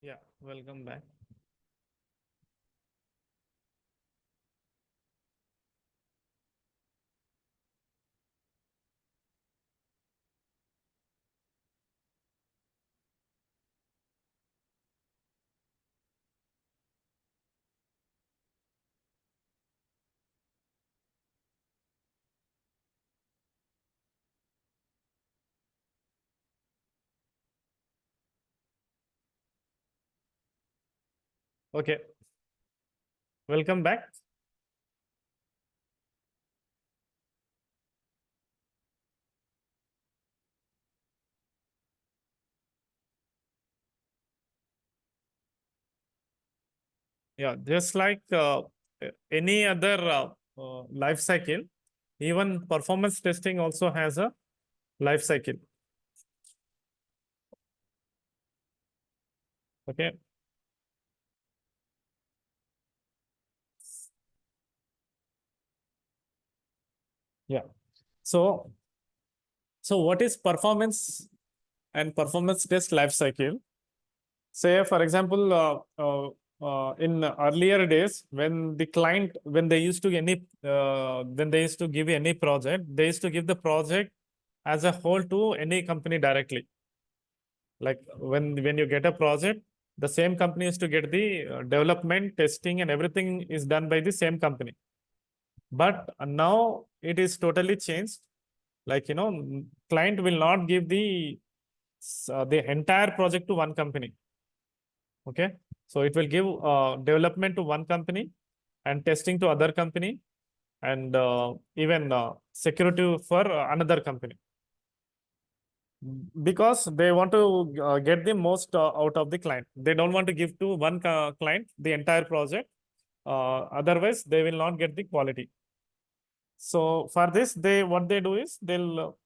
Yeah, welcome back. Okay, welcome back. Yeah, just like any other life cycle, even performance testing also has a life cycle. Okay, yeah. So, so what is performance and performance test life cycle? Say, for example, in earlier days, when the client, when they used to give any project, they used to give the project as a whole to any company directly. Like when you get a project, the same company is to get the development, testing, and everything is done by the same company. But now it is totally changed. Like, client will not give the entire project to one company. Okay, so it will give development to one company and testing to other company, and even security for another company, because they want to get the most out of the client. They don't want to give to one client the entire project. Otherwise, they will not get the quality. So for this, they what they do is they'll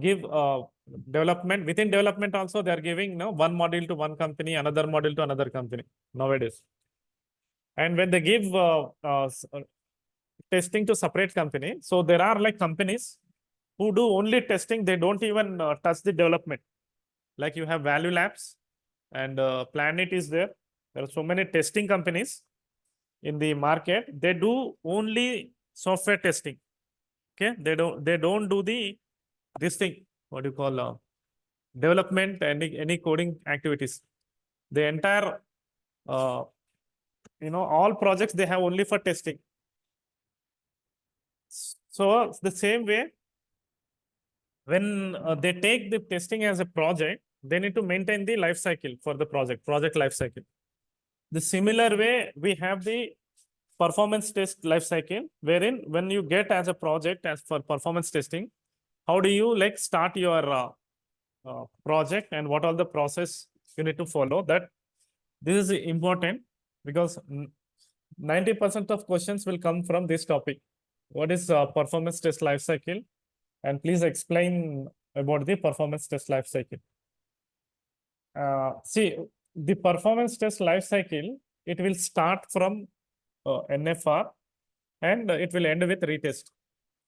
give development. Within development also, they are giving one module to one company, another module to another company nowadays. And when they give testing to separate company, so there are like companies who do only testing. They don't even touch the development. Like you have Value Labs and Planet is there. There are so many testing companies in the market. They do only software testing. Okay, they don't do the this thing. What do you call development and any coding activities. The entire all projects they have only for testing. So the same way, when they take the testing as a project, they need to maintain the life cycle for the project life cycle. The similar way, we have the performance test life cycle, wherein when you get as a project as for performance testing, how do you like start your project and what are the process you need to follow. That this is important because 90% of questions will come from this topic. What is performance test life cycle? And please explain about the performance test life cycle. See, the performance test life cycle, it will start from NFR and it will end with retest.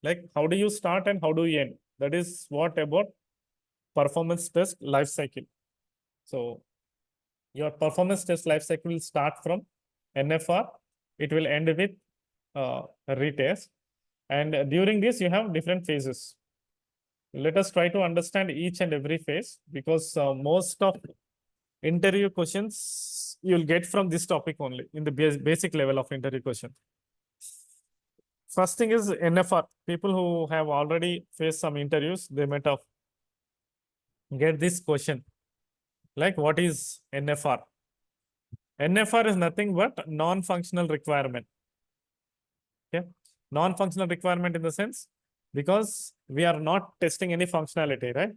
Like how do you start and how do you end? That is what about performance test life cycle. So your performance test life cycle will start from NFR. It will end with retest. And during this, you have different phases. Let us try to understand each and every phase, because most of interview questions you'll get from this topic only in the basic level of interview question. First thing is NFR. People who have already faced some interviews, they might have get this question. Like, what is NFR? NFR is nothing but non-functional requirement. Okay, non-functional requirement in the sense, because we are not testing any functionality, right?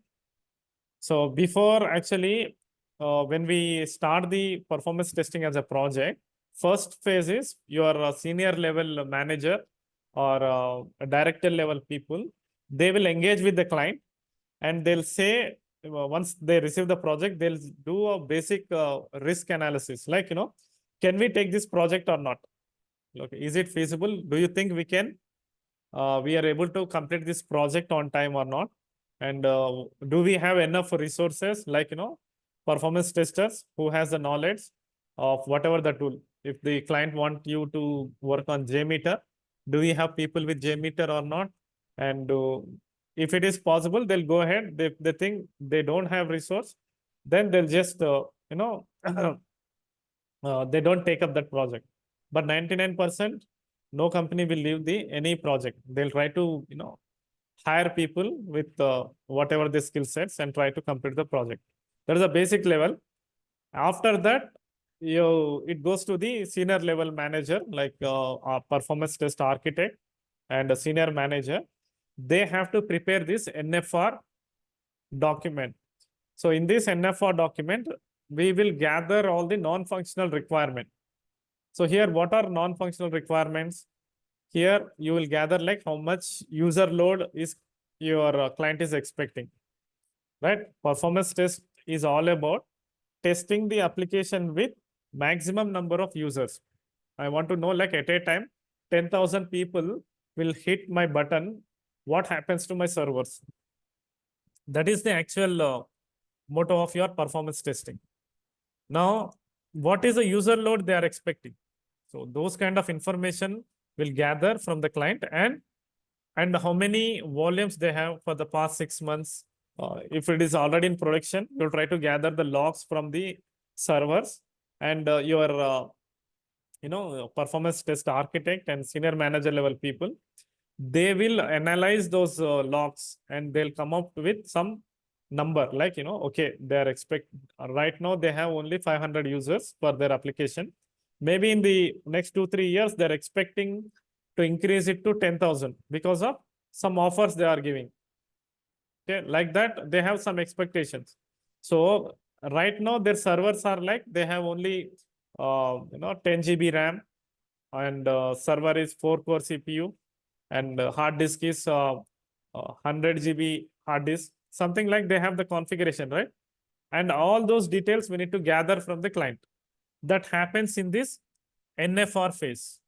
So before actually, when we start the performance testing as a project, first phase is your senior level manager or a director level people. They will engage with the client and they'll say, once they receive the project, they'll do a basic risk analysis. Like, can we take this project or not? Okay, is it feasible? Do you think we are able to complete this project on time or not? And do we have enough resources, like, performance testers who has the knowledge of whatever the tool. If the client want you to work on JMeter, do we have people with JMeter or not? And if it is possible, they'll go ahead. They think they don't have resource, then they'll just they don't take up that project. But 99%, no company will leave the any project. They'll try to hire people with whatever the skill sets and try to complete the project. That is a basic level. After that, it goes to the senior level manager, like a performance test architect and a senior manager. They have to prepare this NFR document. So in this NFR document, we will gather all the non-functional requirement. So here, what are non-functional requirements? Here you will gather like how much user load is your client is expecting, right? Performance test is all about testing the application with maximum number of users. I want to know, like, at a time, 10,000 people will hit my button. What happens to my servers? That is the actual motto of your performance testing. Now, what is the user load they are expecting? So those kind of information will gather from the client, and how many volumes they have for the past 6 months. If it is already in production, you'll try to gather the logs from the servers, and your performance test architect and senior manager level people, they will analyze those logs, and they'll come up with some number, like okay, they are right now they have only 500 users for their application. Maybe in the next 2-3 years, they're expecting to increase it to 10,000 because of some offers they are giving. Okay, like that, they have some expectations. So right now their servers are like, they have only 10 GB RAM, and server is 4-core CPU, and hard disk is 100 GB hard disk, something like they have the configuration, right? And all those details we need to gather from the client. That happens in this NFR phase.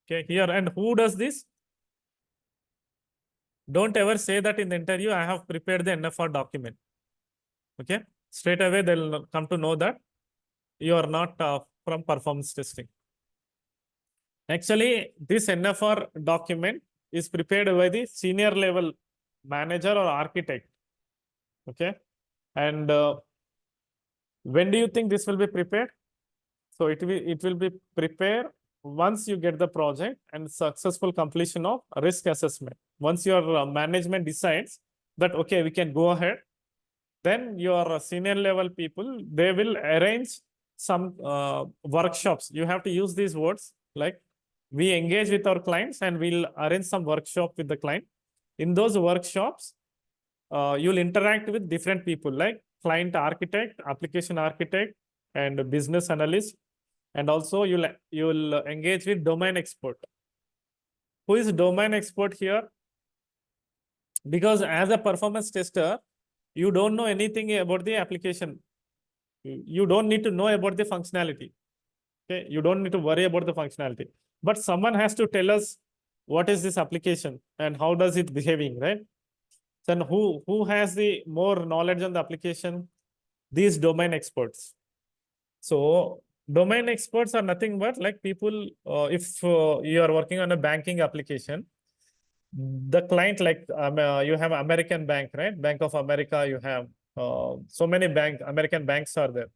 Okay, here, and who does this? Don't ever say that in the interview, I have prepared the NFR document. Okay, straight away they'll come to know that you are not from performance testing. Actually, this NFR document is prepared by the senior level manager or architect. Okay, and when do you think this will be prepared? So it will be prepared once you get the project and successful completion of risk assessment. Once your management decides that, okay, we can go ahead, then your senior level people, they will arrange some workshops. You have to use these words, like we engage with our clients and we'll arrange some workshop with the client. In those workshops, you'll interact with different people, like client architect, application architect, and business analyst. And also you'll engage with domain expert. Who is domain expert here? Because as a performance tester, you don't know anything about the application. You don't need to know about the functionality. Okay, you don't need to worry about the functionality. But someone has to tell us what is this application and how does it behaving, right? Then who has the more knowledge on the application? These domain experts. So domain experts are nothing but like people, if you are working on a banking application, the client, like you have American bank, right? Bank of America, you have so many American banks are there.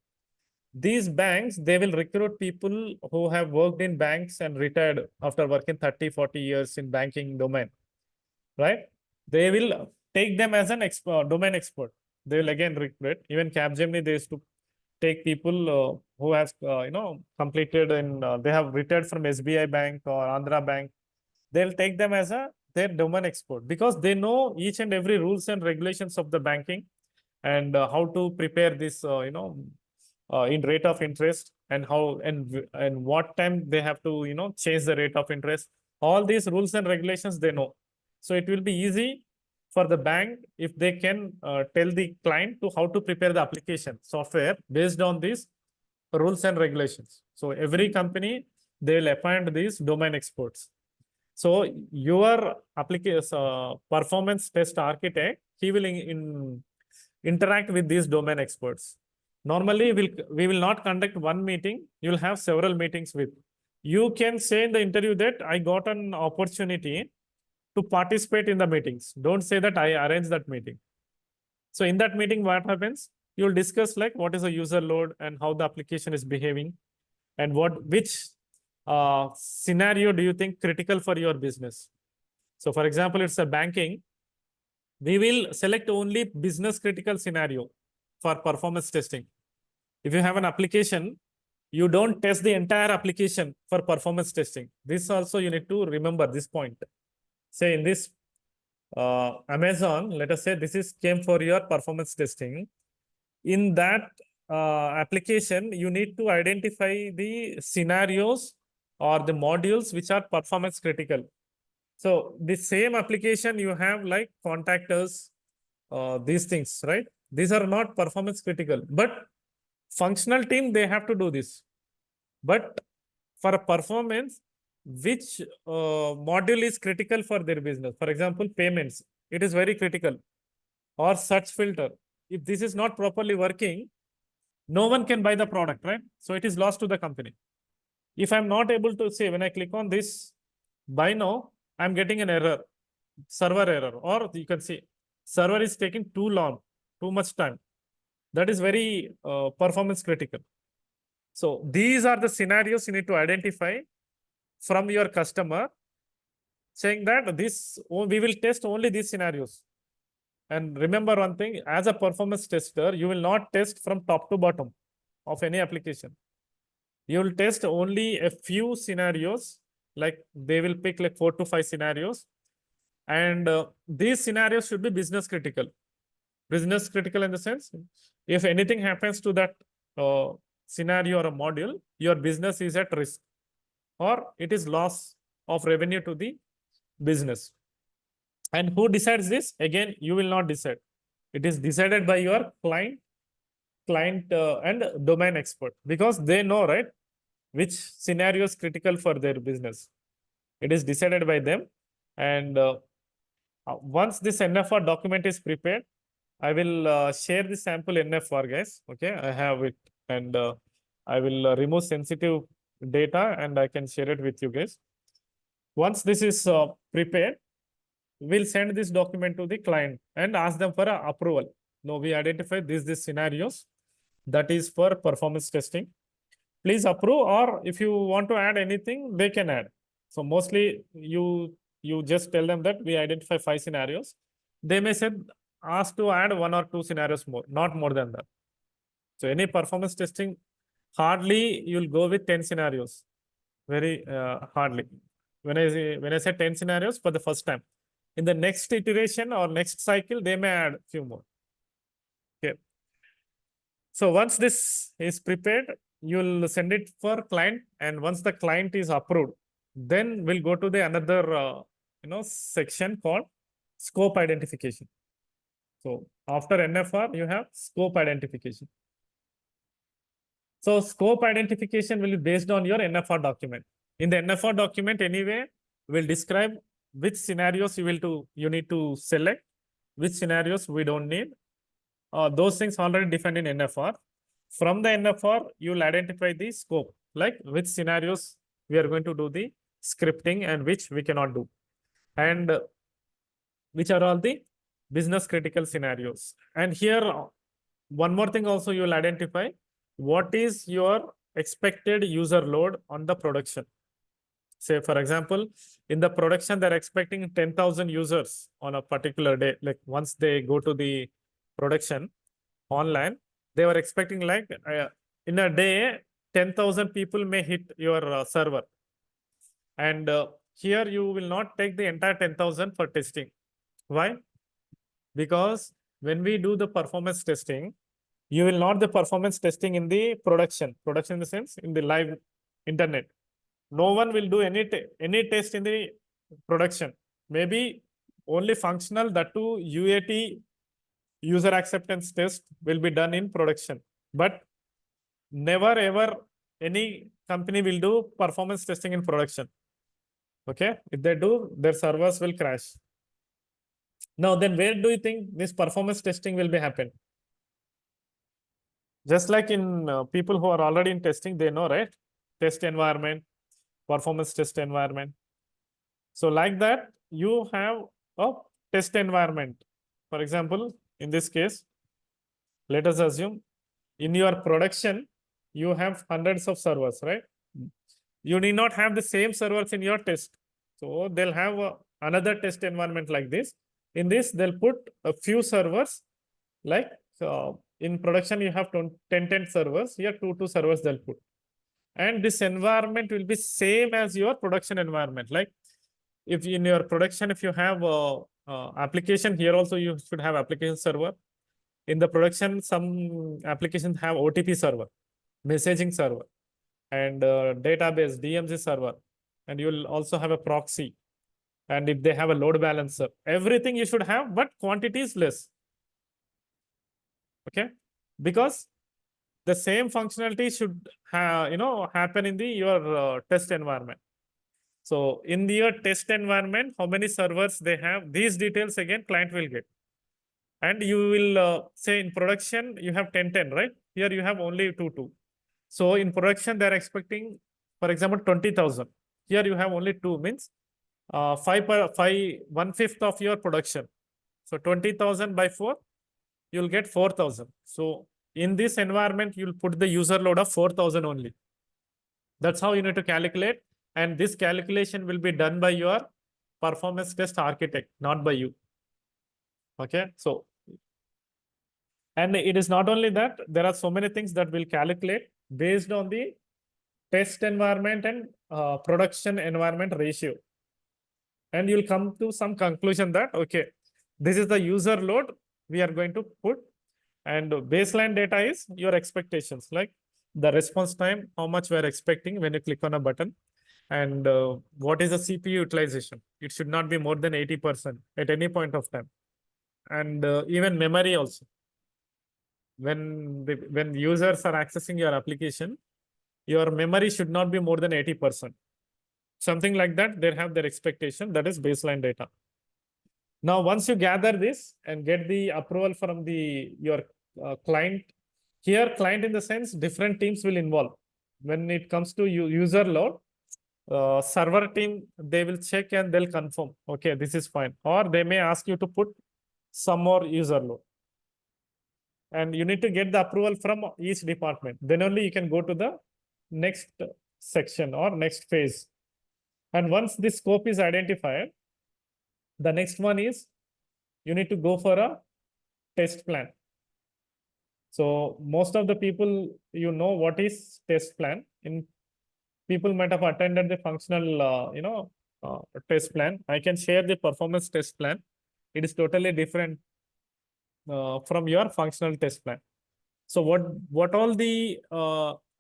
These banks, they will recruit people who have worked in banks and retired after working 30-40 years in banking domain, right? They will take them as an domain expert. They will again recruit. Even Capgemini, they used to take people who have completed and they have retired from SBI Bank or Andhra Bank. They'll take them as their domain expert because they know each and every rules and regulations of the banking, and how to prepare this in rate of interest, and how and what time they have to change the rate of interest. All these rules and regulations they know. So it will be easy for the bank if they can tell the client to how to prepare the application software based on these rules and regulations. So every company, they will appoint these domain experts. So your application performance test architect, he will interact with these domain experts. Normally, we will not conduct one meeting. You will have several meetings with. You can say in the interview that I got an opportunity to participate in the meetings. Don't say that I arranged that meeting. So in that meeting, what happens? You'll discuss like what is the user load and how the application is behaving, and which scenario do you think critical for your business. So for example, it's a banking. We will select only business critical scenario for performance testing. If you have an application, you don't test the entire application for performance testing. This also you need to remember this point. Say in this Amazon, let us say this is came for your performance testing. In that application, you need to identify the scenarios or the modules which are performance critical. So the same application you have like contactors, these things, right? These are not performance critical, but functional team, they have to do this. But for a performance, which module is critical for their business? For example, payments, it is very critical. Or search filter. If this is not properly working, no one can buy the product, right? So it is lost to the company. If I'm not able to say, when I click on this, buy now, I'm getting an error, server error, or you can see server is taking too long, too much time. That is very performance critical. So these are the scenarios you need to identify from your customer, saying that we will test only these scenarios. And remember one thing, as a performance tester, you will not test from top to bottom of any application. You will test only a few scenarios, like they will pick like 4 to 5 scenarios. And these scenarios should be business critical. Business critical in the sense, if anything happens to that scenario or a module, your business is at risk, or it is loss of revenue to the business. And who decides this? Again, you will not decide. It is decided by your client and domain expert, because they know, right, which scenario is critical for their business. It is decided by them. And once this NFR document is prepared, I will share the sample NFR, guys. Okay, I have it, and I will remove sensitive data and I can share it with you guys. Once this is prepared, we'll send this document to the client and ask them for approval. No, we identify these scenarios that is for performance testing. Please approve, or if you want to add anything, they can add. So mostly you just tell them that we identify 5 scenarios. They may say ask to add 1 or 2 scenarios more, not more than that. So any performance testing, hardly you'll go with 10 scenarios. Very hardly. When I say 10 scenarios for the first time, in the next iteration or next cycle, they may add few more. Okay. So once this is prepared, you'll send it for client, and once the client is approved, then we'll go to the another section called scope identification. So after NFR, you have scope identification. So scope identification will be based on your NFR document. In the NFR document, anyway, we'll describe which scenarios you need to select, which scenarios we don't need. Those things already defined in NFR. From the NFR, you'll identify the scope, like which scenarios we are going to do the scripting and which we cannot do, and which are all the business critical scenarios. And here, one more thing also you will identify, what is your expected user load on the production. Say, for example, in the production, they're expecting 10,000 users on a particular day. Like once they go to the production online, they were expecting like in a day, 10,000 people may hit your server. And here you will not take the entire 10,000 for testing. Why? Because when we do the performance testing, you will not the performance testing in the production in the sense in the live internet. No one will do any test in the production. Maybe only functional, that too UAT, user acceptance test, will be done in production. But never ever any company will do performance testing in production. Okay, if they do, their servers will crash. Now then, where do you think this performance testing will be happen? Just like in people who are already in testing, they know, right? Test environment, performance test environment. So like that, you have a test environment. For example, in this case, let us assume in your production, you have hundreds of servers, right? You need not have the same servers in your test. So they'll have another test environment like this. In this, they'll put a few servers like in production, you have 10 servers. Here, 2 servers they'll put. And this environment will be same as your production environment. Like if in your production, if you have application, here also you should have application server. In the production, some applications have OTP server, messaging server, and database, DMZ server. And you'll also have a proxy. And if they have a load balancer, everything you should have, but quantity is less. Okay, because the same functionality should happen in the your test environment. So in your test environment, how many servers they have, these details again client will get. And you will say in production you have 10, right? Here you have only 2. So in production they're expecting, for example, 20,000. Here you have only 2, means 1/5 of your production. So 20,000 by 4, you'll get 4,000. So in this environment, you'll put the user load of 4,000 only. That's how you need to calculate. And this calculation will be done by your performance test architect, not by you. Okay. So, and it is not only that, there are so many things that will calculate based on the test environment and production environment ratio. And you'll come to some conclusion that, okay, this is the user load we are going to put. And baseline data is your expectations, like the response time, how much we are expecting when you click on a button, and what is the CPU utilization. It should not be more than 80% at any point of time. And even memory also. When users are accessing your application, your memory should not be more than 80%. Something like that, they have their expectation, that is baseline data. Now, once you gather this and get the approval from your client, here client in the sense different teams will involve. When it comes to user load, server team, they will check and they'll confirm, okay, this is fine. Or they may ask you to put some more user load. And you need to get the approval from each department. Then only you can go to the next section or next phase. And once this scope is identified, the next one is you need to go for a test plan. So most of the people, you know what is test plan. In people might have attended the functional, test plan. I can share the performance test plan. It is totally different from your functional test plan. So what all the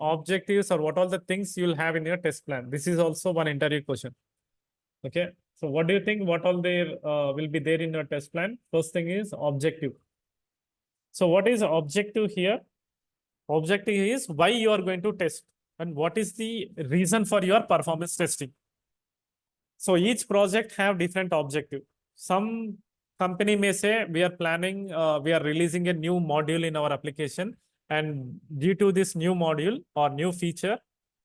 objectives or what all the things you'll have in your test plan? This is also one interview question. Okay. So what do you think? What all there will be there in your test plan? First thing is objective. So what is objective here? Objective is why you are going to test and what is the reason for your performance testing. So each project have different objective. Some company may say we are planning, we are releasing a new module in our application, and due to this new module or new feature,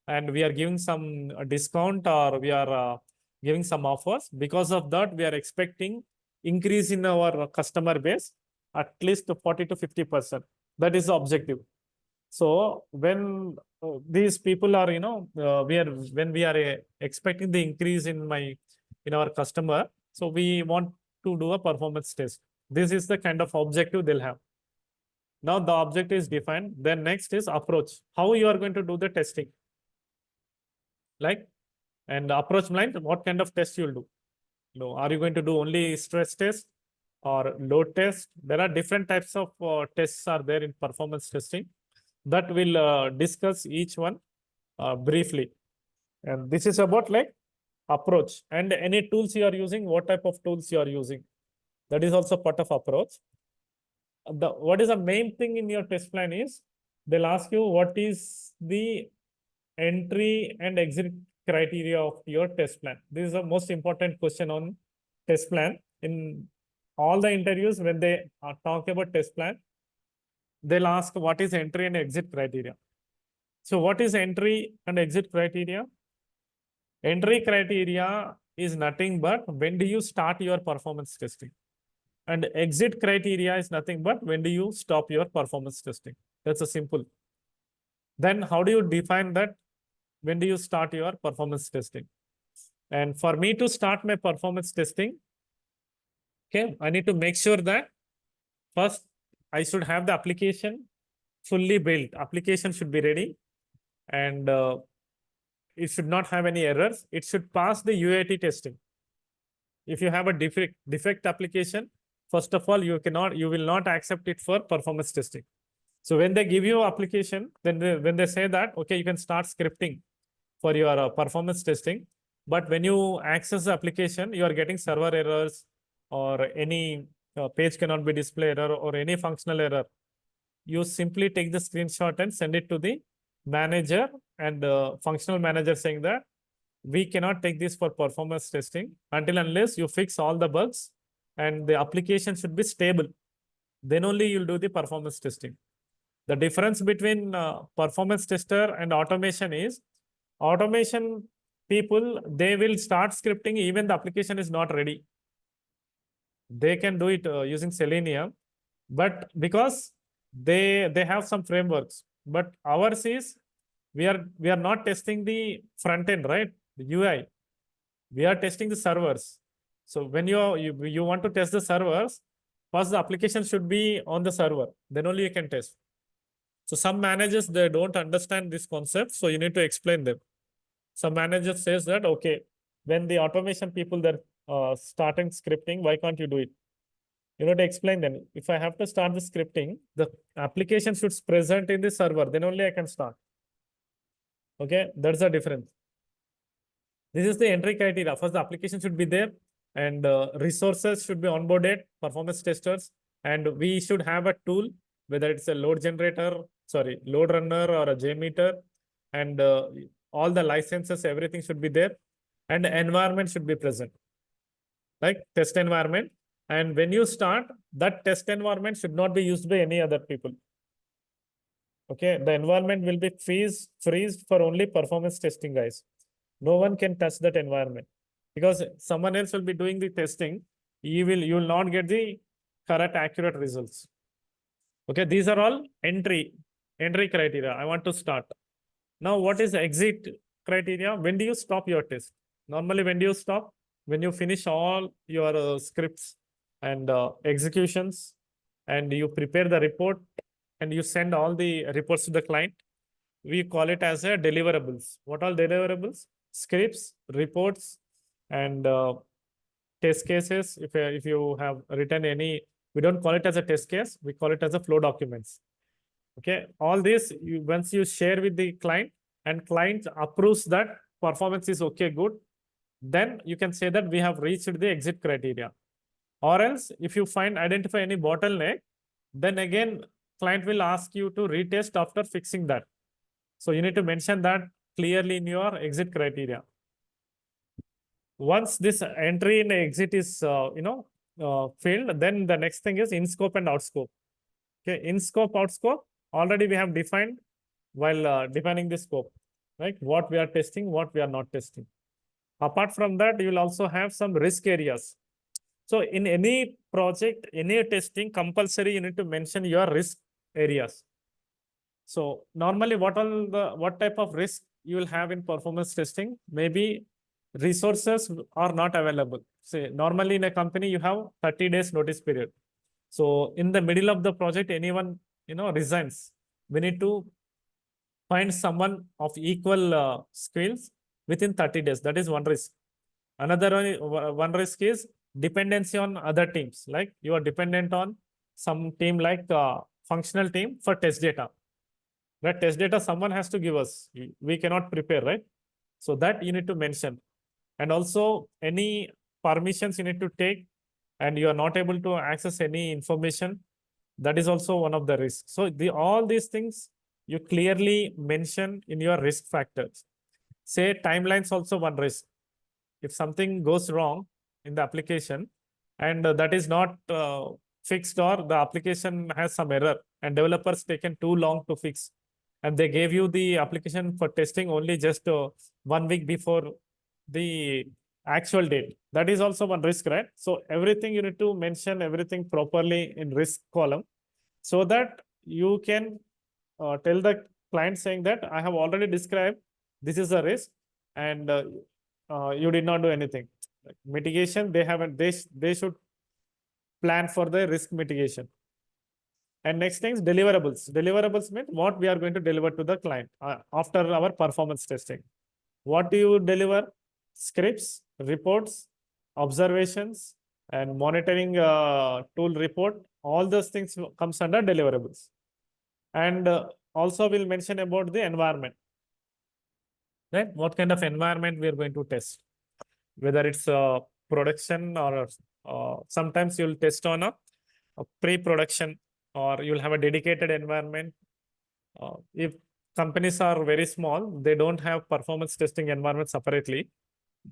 and we are giving some discount or we are giving some offers. Because of that, we are expecting increase in our customer base at least 40 to 50%. That is the objective. So when these people are, when we are expecting the increase in our customer, so we want to do a performance test. This is the kind of objective they'll have. Now the objective is defined. Then next is approach. How you are going to do the testing? Like, and approach blind, what kind of test you'll do? Are you going to do only stress test or load test? There are different types of tests are there in performance testing that we'll discuss each one briefly. And this is about like approach and any tools you are using, what type of tools you are using. That is also part of approach. What is the main thing in your test plan is they'll ask you what is the entry and exit criteria of your test plan. This is the most important question on test plan. In all the interviews, when they talk about test plan, they'll ask what is entry and exit criteria. So what is entry and exit criteria? Entry criteria is nothing but when do you start your performance testing? And exit criteria is nothing but when do you stop your performance testing? That's a simple. Then how do you define that? When do you start your performance testing? And for me to start my performance testing, okay, I need to make sure that first I should have the application fully built. Application should be ready, and it should not have any errors. It should pass the UAT testing. If you have a defect application, first of all, you will not accept it for performance testing. So when they give you application, then when they say that, okay, you can start scripting for your performance testing. But when you access the application, you are getting server errors or any page cannot be displayed error or any functional error. You simply take the screenshot and send it to the manager and functional manager saying that we cannot take this for performance testing until unless you fix all the bugs and the application should be stable. Then only you'll do the performance testing. The difference between performance tester and automation is automation people, they will start scripting even the application is not ready. They can do it using Selenium, but because they have some frameworks, but ours is we are not testing the front end, right? The UI. We are testing the servers. So when you want to test the servers, first the application should be on the server. Then only you can test. So some managers, they don't understand this concept. So you need to explain them. Some manager says that, okay, when the automation people they're starting scripting, why can't you do it? You know, to explain them. If I have to start the scripting, the application should present in the server. Then only I can start. Okay, that's the difference. This is the entry criteria. First, the application should be there and resources should be onboarded, performance testers, and we should have a tool, whether it's a load generator, load runner or a JMeter, and all the licenses, everything should be there, and the environment should be present, like test environment. And when you start, that test environment should not be used by any other people. Okay, the environment will be freeze for only performance testing, guys. No one can touch that environment because someone else will be doing the testing. You will not get the correct, accurate results. Okay, these are all entry criteria. I want to start. Now, what is exit criteria? When do you stop your test? Normally, when do you stop? When you finish all your scripts and executions, and you prepare the report and you send all the reports to the client. We call it as a deliverables. What are deliverables? Scripts, reports, and test cases. If you have written any, we don't call it as a test case. We call it as a flow documents. Okay, all this once you share with the client and client approves that performance is okay, good, then you can say that we have reached the exit criteria. Or else, if you identify any bottleneck, then again client will ask you to retest after fixing that. So you need to mention that clearly in your exit criteria. Once this entry and exit is filled, then the next thing is in scope and out scope. Okay, in scope, out scope, already we have defined while defining the scope, right? What we are testing, what we are not testing. Apart from that, you will also have some risk areas. So in any project, any testing, compulsory you need to mention your risk areas. So normally what type of risk you will have in performance testing? Maybe resources are not available. Say normally in a company you have 30 days notice period. So in the middle of the project, anyone resigns. We need to find someone of equal skills within 30 days. That is one risk. Another one risk is dependency on other teams. Like you are dependent on some team like functional team for test data. That test data someone has to give us. We cannot prepare, right? So that you need to mention. And also any permissions you need to take and you are not able to access any information. That is also one of the risks. So all these things you clearly mention in your risk factors. Say timelines also one risk. If something goes wrong in the application and that is not fixed, or the application has some error and developers taken too long to fix, and they gave you the application for testing only just 1 week before the actual date. That is also one risk, right? So everything you need to mention everything properly in risk column, so that you can tell the client saying that I have already described this is a risk, and you did not do anything. Like mitigation, they haven't. They should plan for the risk mitigation. And next thing is deliverables. Deliverables mean what we are going to deliver to the client after our performance testing. What do you deliver? Scripts, reports, observations, and monitoring tool report. All those things comes under deliverables. And also we'll mention about the environment. Right? What kind of environment we are going to test? Whether it's production or sometimes you'll test on a pre-production, or you'll have a dedicated environment. If companies are very small, they don't have performance testing environment separately.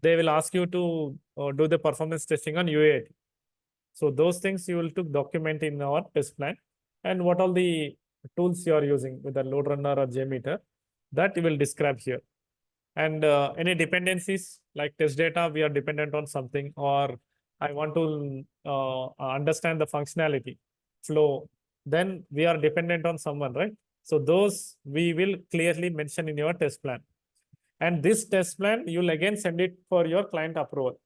They will ask you to do the performance testing on UAT. So those things you will to document in our test plan, and what all the tools you are using, whether load runner or JMeter, that you will describe here. And any dependencies like test data, we are dependent on something, or I want to understand the functionality flow, then we are dependent on someone, right? So those we will clearly mention in your test plan. And this test plan, you'll again send it for your client approval.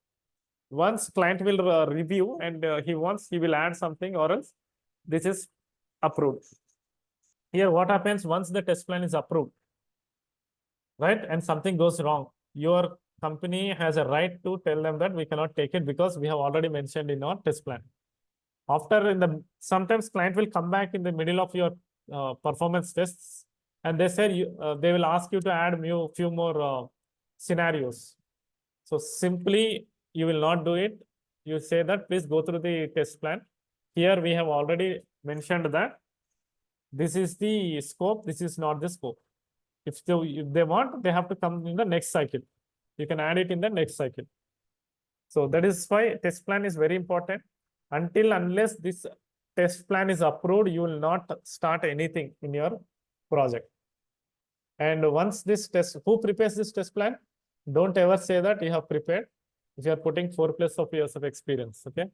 Once client will review and he will add something, or else this is approved. Here, what happens once the test plan is approved, right? And something goes wrong, your company has a right to tell them that we cannot take it because we have already mentioned in our test plan. After sometimes client will come back in the middle of your performance tests, and they say they will ask you to add few more scenarios. So simply you will not do it. You say that please go through the test plan. Here we have already mentioned that this is the scope, this is not the scope. If they want, they have to come in the next cycle. You can add it in the next cycle. So that is why test plan is very important. Unless this test plan is approved, you will not start anything in your project. And once this test, who prepares this test plan? Don't ever say that you have prepared if you are putting 4+ of years of experience. Okay.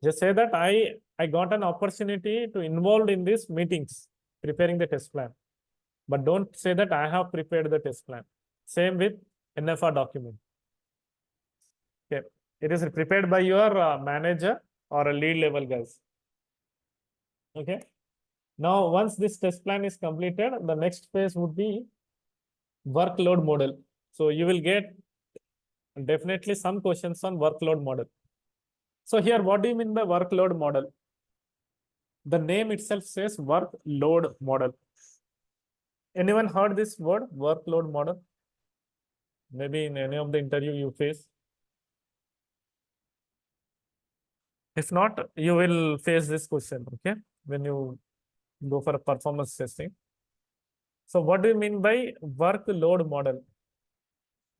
Just say that I got an opportunity to involved in these meetings, preparing the test plan. But don't say that I have prepared the test plan. Same with NFR document. Okay. It is prepared by your manager or a lead level guys. Okay. Now, once this test plan is completed, the next phase would be workload model. So you will get definitely some questions on workload model. So here, what do you mean by workload model? The name itself says workload model. Anyone heard this word, workload model? Maybe in any of the interview you face. If not, you will face this question, okay? When you go for a performance testing. So what do you mean by workload model?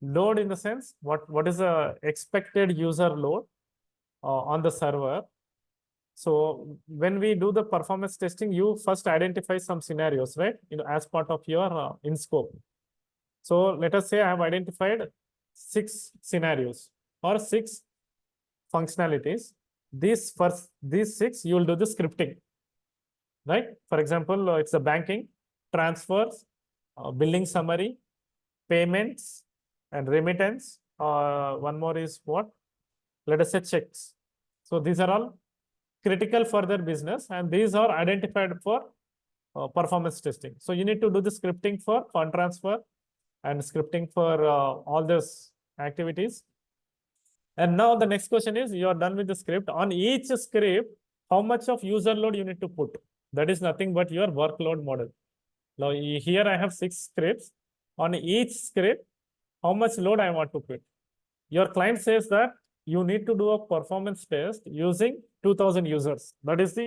Load in the sense, what is the expected user load on the server? So when we do the performance testing, you first identify some scenarios, right? As part of your in scope. So let us say I have identified 6 scenarios or 6 functionalities. These 6, you will do the scripting, right? For example, it's a banking, transfers, billing summary, payments, and remittance. One more is what? Let us say checks. So these are all critical for their business, and these are identified for performance testing. So you need to do the scripting for fund transfer and scripting for all those activities. And now the next question is, you are done with the script. On each script, how much of user load you need to put? That is nothing but your workload model. Now here I have 6 scripts. On each script, how much load I want to put? Your client says that you need to do a performance test using 2000 users. That is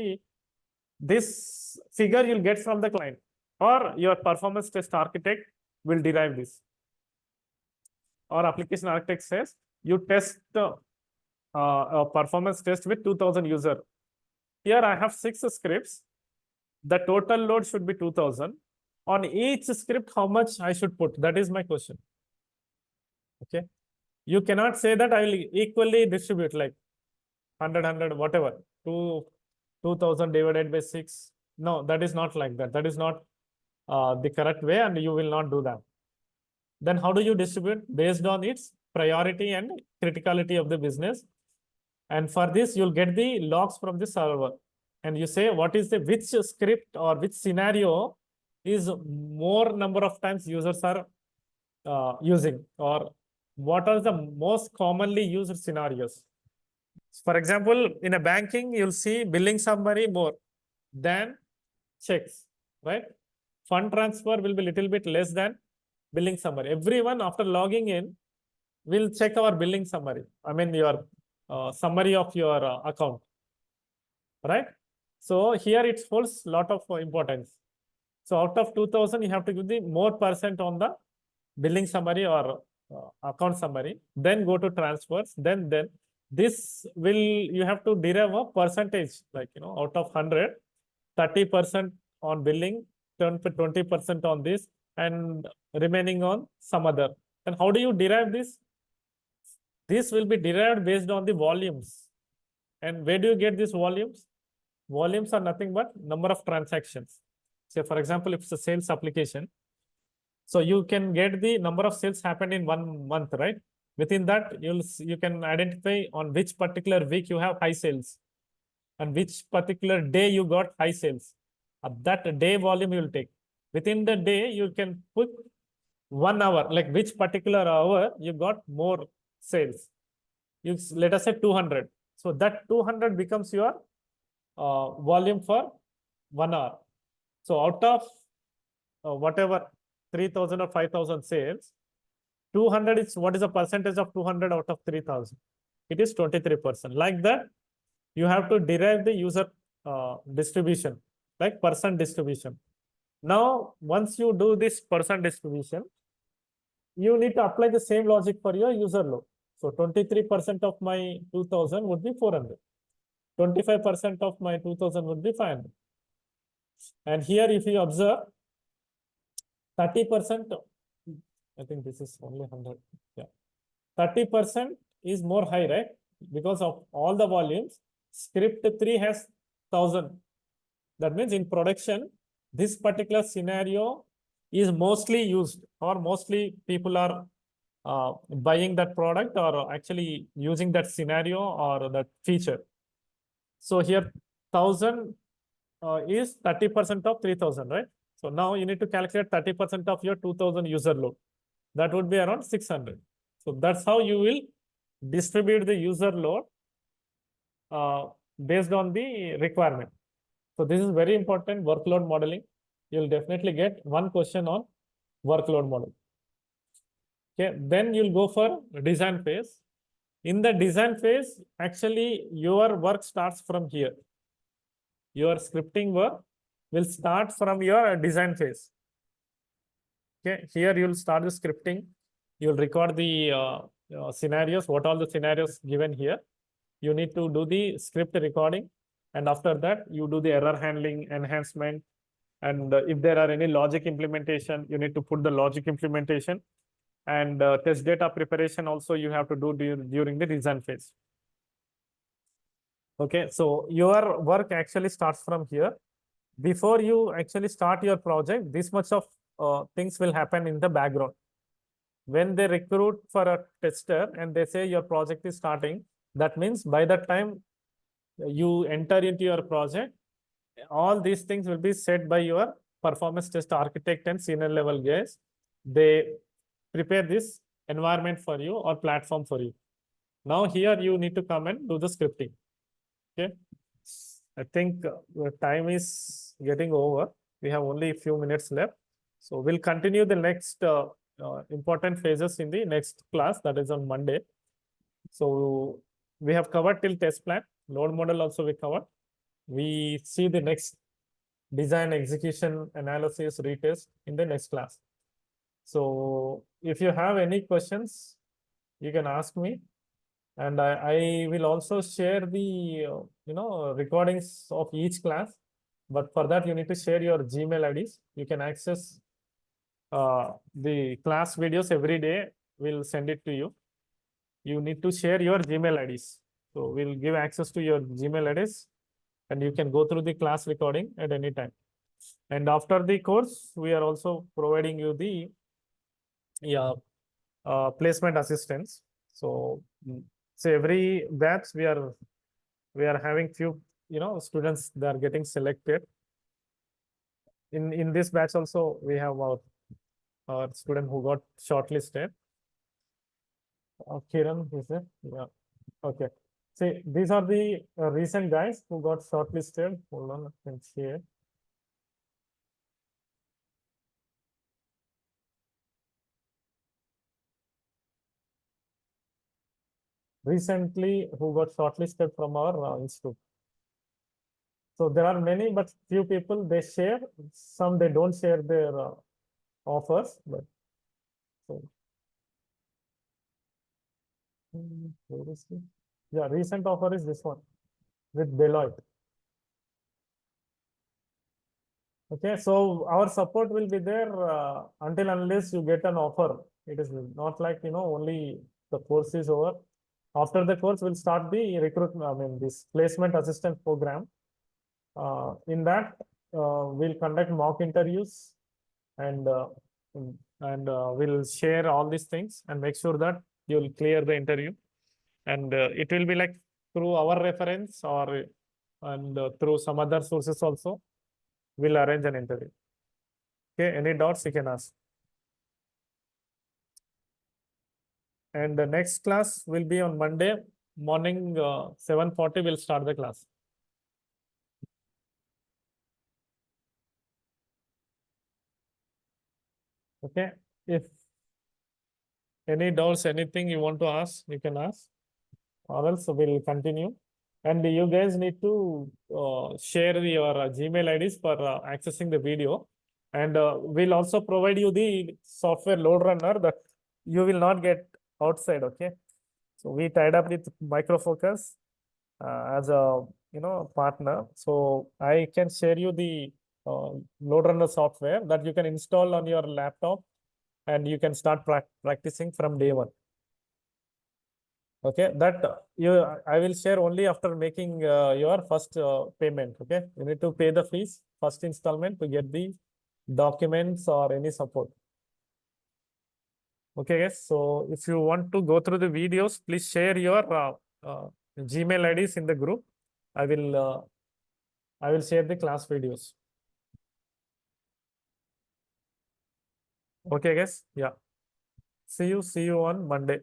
this figure you'll get from the client, or your performance test architect will derive this. Or application architect says you test a performance test with 2000 user. here I have 6 scripts. The total load should be 2000. On each script, how much I should put? That is my question. Okay. You cannot say that I will equally distribute like 100, whatever, 2000 divided by 6. No, that is not like that. That is not the correct way, and you will not do that. Then how do you distribute? Based on its priority and criticality of the business. And for this, you'll get the logs from the server. And you say, what is the which script or which scenario is more number of times users are using, or what are the most commonly used scenarios. For example, in a banking, you'll see billing summary more than checks, right? Fund transfer will be little bit less than billing summary. Everyone after logging in will check our billing summary. I mean, your summary of your account, right? So here it holds lot of importance. So out of 2000, you have to give the more percent on the billing summary or account summary, then go to transfers, then this will, you have to derive a percentage, like, out of 100, 30% on billing, 20% on this, and remaining on some other. And how do you derive this? This will be derived based on the volumes. And where do you get these volumes? Volumes are nothing but number of transactions. Say, for example, if it's a sales application, so you can get the number of sales happened in 1 month, right? Within that, you can identify on which particular week you have high sales and which particular day you got high sales. That day volume you will take. Within the day, you can put 1 hour, like which particular hour you got more sales. You let us say 200. So that 200 becomes your volume for 1 hour. So out of whatever 3000 or 5000 sales, 200 is, what is the percentage of 200 out of 3000? It is 23%. Like that, you have to derive the user distribution, like percent distribution. Now, once you do this percent distribution, you need to apply the same logic for your user load. So 23% of my 2000 would be 400. 25% of my 2000 would be 500. And here, if you observe, 30%, I think this is only 100. Yeah. 30% is more high, right? Because of all the volumes, script 3 has 1000. That means in production, this particular scenario is mostly used, or mostly people are buying that product or actually using that scenario or that feature. So here 1000 is 30% of 3000, right? So now you need to calculate 30% of your 2000 user load. That would be around 600. So that's how you will distribute the user load based on the requirement. So this is very important, workload modeling. You'll definitely get one question on workload model. Okay, then you'll go for design phase. In the design phase, actually your work starts from here. Your scripting work will start from your design phase. Okay, here you'll start the scripting. You'll record the scenarios, what all the scenarios given here. You need to do the script recording. And after that, you do the error handling, enhancement. And if there are any logic implementation, you need to put the logic implementation. And test data preparation also you have to do during the design phase. Okay, so your work actually starts from here. Before you actually start your project, this much of things will happen in the background. When they recruit for a tester and they say your project is starting, that means by that time you enter into your project, all these things will be set by your performance test architect and senior level guys. They prepare this environment for you or platform for you. Now here you need to come and do the scripting. Okay. I think the time is getting over. We have only a few minutes left. So we'll continue the next important phases in the next class, that is on Monday. So we have covered till test plan. Load model also we covered. We see the next design, execution, analysis, retest in the next class. So if you have any questions, you can ask me. And I will also share the recordings of each class. But for that, you need to share your Gmail IDs. You can access the class videos every day. We'll send it to you. You need to share your Gmail IDs. So we'll give access to your Gmail IDs, and you can go through the class recording at any time. And after the course, we are also providing you the placement assistance. So so every batch we are having few students that are getting selected. In this batch also we have our student who got shortlisted. Kiran is it? Yeah. Okay. See, these are the recent guys who got shortlisted. Hold on, I can see it. Recently, who got shortlisted from our institute. So there are many, but few people they share. Some they don't share their offers. But so, where is it? Yeah, recent offer is this one with Deloitte. Okay, so our support will be there until unless you get an offer. It is not like only the course is over. After the course, we'll start the recruitment. I mean, this placement assistant program. In that, we'll conduct mock interviews and we'll share all these things and make sure that you'll clear the interview. And it will be like through our reference or through some other sources also. We'll arrange an interview. Okay, any doubts you can ask. And the next class will be on Monday morning, 7:40. We'll start the class. Okay, if any doubts, anything you want to ask, you can ask, or else we'll continue. And you guys need to share your Gmail IDs for accessing the video. And we'll also provide you the software load runner that you will not get outside. Okay. So we tied up with Micro Focus as a partner. So I can share you the load runner software that you can install on your laptop, and you can start practicing from day one. Okay, that I will share only after making your first payment. Okay, you need to pay the fees, first installment, to get the documents or any support. Okay, yes. So if you want to go through the videos, please share your Gmail IDs in the group. I will share the class videos. Okay, guys. Yeah. See you on Monday.